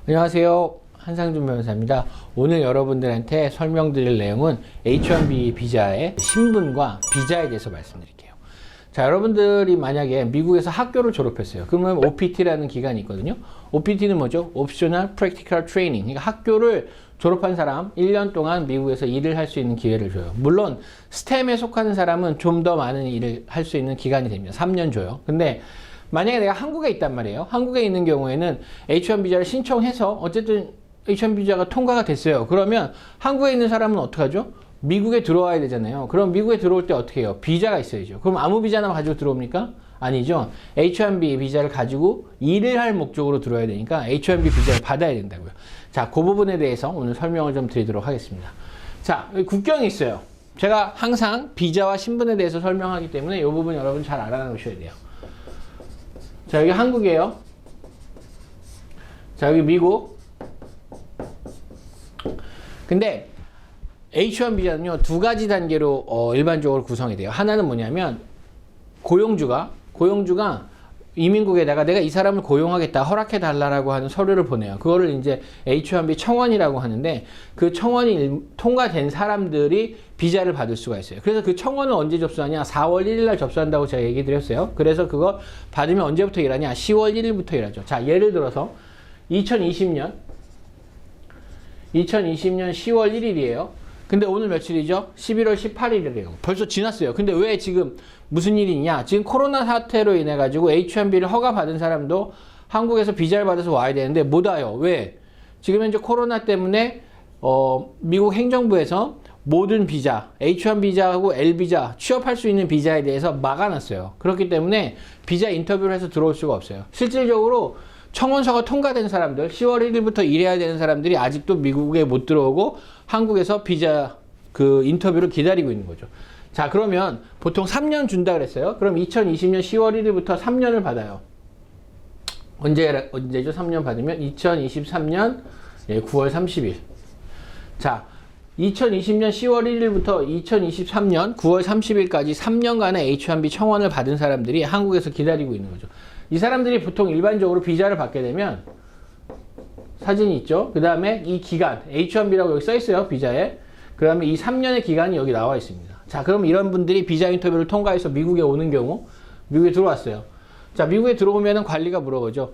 안녕하세요. 한상준 변호사입니다. 오늘 여러분들한테 설명드릴 내용은 H1B 비자의 신분과 비자에 대해서 말씀드릴게요. 자, 여러분들이 만약에 미국에서 학교를 졸업했어요. 그러면 OPT라는 기간이 있거든요. OPT는 뭐죠? Optional Practical Training. 그러니까 학교를 졸업한 사람 1년 동안 미국에서 일을 할 수 있는 기회를 줘요. 물론 STEM에 속하는 사람은 좀 더 많은 일을 할 수 있는 기간이 됩니다. 3년 줘요. 근데 만약에 내가 한국에 있단 말이에요. 한국에 있는 경우에는 H1 비자를 신청해서 어쨌든 H1 비자가 통과가 됐어요. 그러면 한국에 있는 사람은 어떡하죠? 미국에 들어와야 되잖아요. 그럼 미국에 들어올 때 어떻게 해요? 비자가 있어야죠. 그럼 아무 비자나 가지고 들어옵니까? 아니죠. H1B 비자를 가지고 일을 할 목적으로 들어와야 되니까 H1B 비자를 받아야 된다고요. 자, 그 부분에 대해서 오늘 설명을 좀 드리도록 하겠습니다. 자, 여기 국경이 있어요. 제가 항상 비자와 신분에 대해서 설명하기 때문에 이 부분 여러분 잘 알아놓으셔야 돼요. 자, 여기 한국이에요. 자, 여기 미국. 근데 H1 비자는요, 두 가지 단계로 일반적으로 구성이 돼요. 하나는 뭐냐면 고용주가 이민국에다가 내가 이 사람을 고용하겠다, 허락해 달라고 하는 서류를 보내요. 그거를 이제 H1B 청원이라고 하는데, 그 청원이 통과된 사람들이 비자를 받을 수가 있어요. 그래서 그 청원을 언제 접수하냐? 4월 1일 날 접수한다고 제가 얘기 드렸어요. 그래서 그거 받으면 언제부터 일하냐? 10월 1일부터 일하죠. 자, 예를 들어서 2020년 10월 1일이에요. 근데 오늘 며칠이죠? 11월 18일이래요. 벌써 지났어요. 근데 왜 지금 무슨 일이 있냐? 지금 코로나 사태로 인해 가지고 H1B를 허가받은 사람도 한국에서 비자를 받아서 와야 되는데 못 와요. 왜? 지금 현재 코로나 때문에 미국 행정부에서 모든 비자, H1 비자하고 L 비자, 취업할 수 있는 비자에 대해서 막아놨어요. 그렇기 때문에 비자 인터뷰를 해서 들어올 수가 없어요. 실질적으로 청원서가 통과된 사람들, 10월 1일부터 일해야 되는 사람들이 아직도 미국에 못 들어오고 한국에서 비자 그 인터뷰를 기다리고 있는 거죠. 자, 그러면 보통 3년 준다 그랬어요. 그럼 2020년 10월 1일부터 3년을 받아요. 언제죠? 3년 받으면 2023년 9월 30일. 자, 2020년 10월 1일부터 2023년 9월 30일까지 3년간의 H1B 청원을 받은 사람들이 한국에서 기다리고 있는 거죠. 이 사람들이 보통 일반적으로 비자를 받게 되면 사진이 있죠. 그 다음에 이 기간, H1B라고 여기 써 있어요. 비자에. 그 다음에 이 3년의 기간이 여기 나와 있습니다. 자, 그럼 이런 분들이 비자 인터뷰를 통과해서 미국에 오는 경우, 미국에 들어왔어요. 자, 미국에 들어오면은 관리가 물어보죠.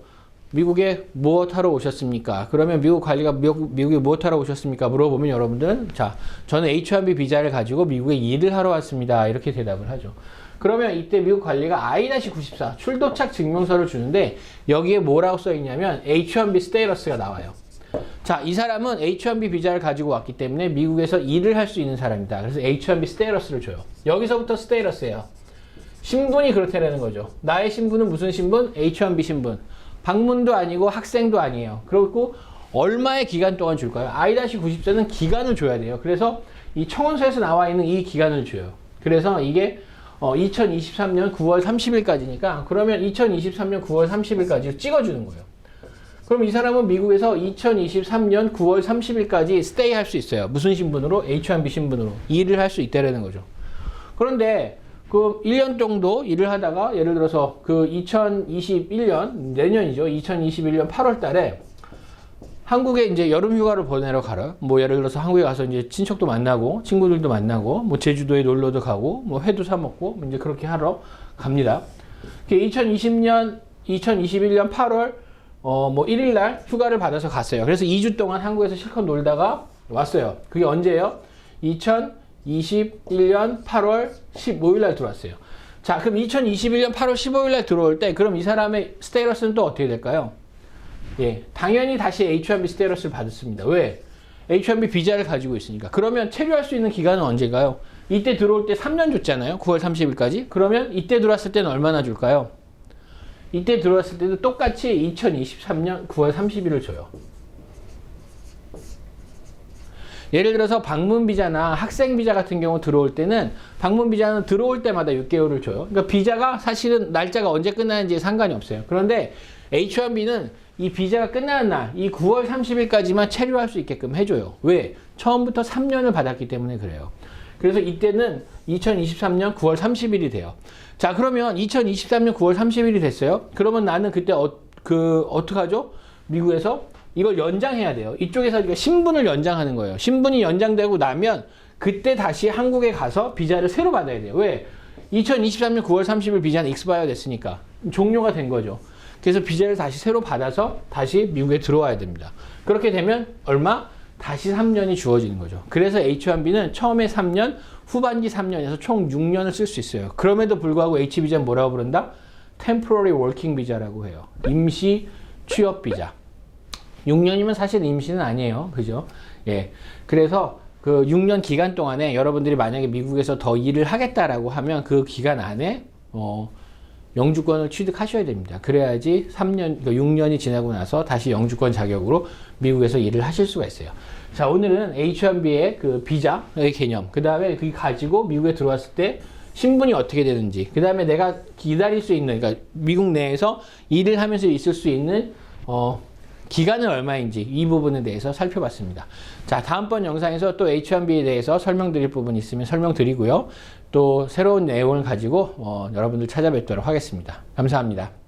미국에 무엇하러 오셨습니까? 그러면 미국 관리가 미국에 무엇하러 오셨습니까? 물어보면 여러분들은, 자, 저는 H1B 비자를 가지고 미국에 일을 하러 왔습니다. 이렇게 대답을 하죠. 그러면 이때 미국 관리가 I-94 출도착 증명서를 주는데 여기에 뭐라고 써 있냐면 H1B 스테이러스가 나와요. 자, 이 사람은 H1B 비자를 가지고 왔기 때문에 미국에서 일을 할 수 있는 사람이다. 그래서 H1B 스테이러스를 줘요. 여기서부터 스테이러스예요. 신분이 그렇다는 거죠. 나의 신분은 무슨 신분? H1B 신분. 방문도 아니고 학생도 아니에요. 그리고 얼마의 기간 동안 줄까요? I-94는 기간을 줘야 돼요. 그래서 이 청원서에서 나와 있는 이 기간을 줘요. 그래서 이게 2023년 9월 30일까지니까 그러면 2023년 9월 30일까지 찍어주는 거예요. 그럼 이 사람은 미국에서 2023년 9월 30일까지 스테이 할 수 있어요. 무슨 신분으로? H1B 신분으로 일을 할 수 있다라는 거죠. 그런데 그 1년 정도 일을 하다가 예를 들어서 그 2021년 내년이죠. 2021년 8월 달에 한국에 이제 여름 휴가를 보내러 가라. 뭐 예를 들어서 한국에 가서 이제 친척도 만나고 친구들도 만나고 뭐 제주도에 놀러도 가고 뭐 회도 사 먹고 이제 그렇게 하러 갑니다. 2021년 8월 뭐 1일 날 휴가를 받아서 갔어요. 그래서 2주 동안 한국에서 실컷 놀다가 왔어요. 그게 언제예요? 2021년 8월 15일 날 들어왔어요. 자, 그럼 2021년 8월 15일 날 들어올 때 그럼 이 사람의 스테이러스는 또 어떻게 될까요? 예, 당연히 다시 H1B 스테이러스를 받았습니다. 왜? H1B 비자를 가지고 있으니까. 그러면 체류할 수 있는 기간은 언제인가요? 이때 들어올 때 3년 줬잖아요. 9월 30일까지. 그러면 이때 들어왔을 때는 얼마나 줄까요? 이때 들어왔을 때도 똑같이 2023년 9월 30일을 줘요. 예를 들어서 방문 비자나 학생 비자 같은 경우 들어올 때는 방문 비자는 들어올 때마다 6개월을 줘요. 그러니까 비자가 사실은 날짜가 언제 끝나는지 상관이 없어요. 그런데 H1B는 이 비자가 끝나는 날, 이 9월 30일까지만 체류할 수 있게끔 해줘요. 왜? 처음부터 3년을 받았기 때문에 그래요. 그래서 이때는 2023년 9월 30일이 돼요. 자, 그러면 2023년 9월 30일이 됐어요. 그러면 나는 그때 어떡하죠? 미국에서 이걸 연장해야 돼요. 이쪽에서 우리가 신분을 연장하는 거예요. 신분이 연장되고 나면 그때 다시 한국에 가서 비자를 새로 받아야 돼요. 왜? 2023년 9월 30일 비자는 익스파이어 됐으니까 종료가 된 거죠. 그래서 비자를 다시 새로 받아서 다시 미국에 들어와야 됩니다. 그렇게 되면 얼마? 다시 3년이 주어지는 거죠. 그래서 H1B는 처음에 3년, 후반기 3년에서 총 6년을 쓸 수 있어요. 그럼에도 불구하고 H비자는 뭐라고 부른다? Temporary Working Visa라고 해요. 임시 취업 비자. 6년이면 사실 임시는 아니에요. 그죠? 예. 그래서 그 6년 기간 동안에 여러분들이 만약에 미국에서 더 일을 하겠다라고 하면 그 기간 안에 영주권을 취득하셔야 됩니다. 그래야지 3년, 6년이 지나고 나서 다시 영주권 자격으로 미국에서 일을 하실 수가 있어요. 자, 오늘은 H1B의 그 비자의 개념, 그 다음에 그게 가지고 미국에 들어왔을 때 신분이 어떻게 되는지, 그 다음에 내가 기다릴 수 있는, 그러니까 미국 내에서 일을 하면서 있을 수 있는, 기간은 얼마인지 이 부분에 대해서 살펴봤습니다. 자, 다음번 영상에서 또 H1B에 대해서 설명드릴 부분이 있으면 설명드리고요. 또 새로운 내용을 가지고 여러분들 찾아뵙도록 하겠습니다. 감사합니다.